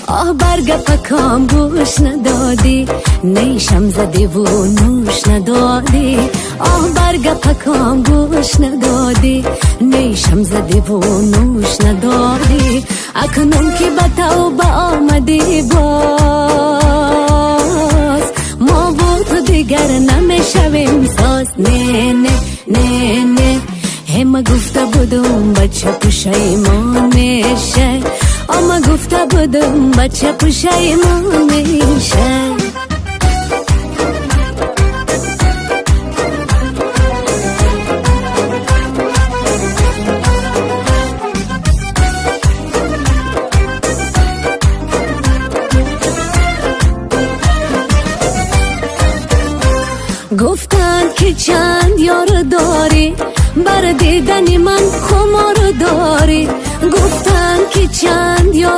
آه برگ پکام گوش ندادی، نیشم زدی و نوش ندادی. آه برگ پکام گوش ندادی، نیشم زدی و نوش ندادی. اکنون که به توبه آمدی باز، ما و تو دیگر نمیشویم ساز. نه نه نه نه، همه گفته بودم بچه پشیمان میشه، اما گفته بودم بچه پشیمان میشه. گفتن که چند یار داری، بر دیدن من خمار داری. گفتن که چند یار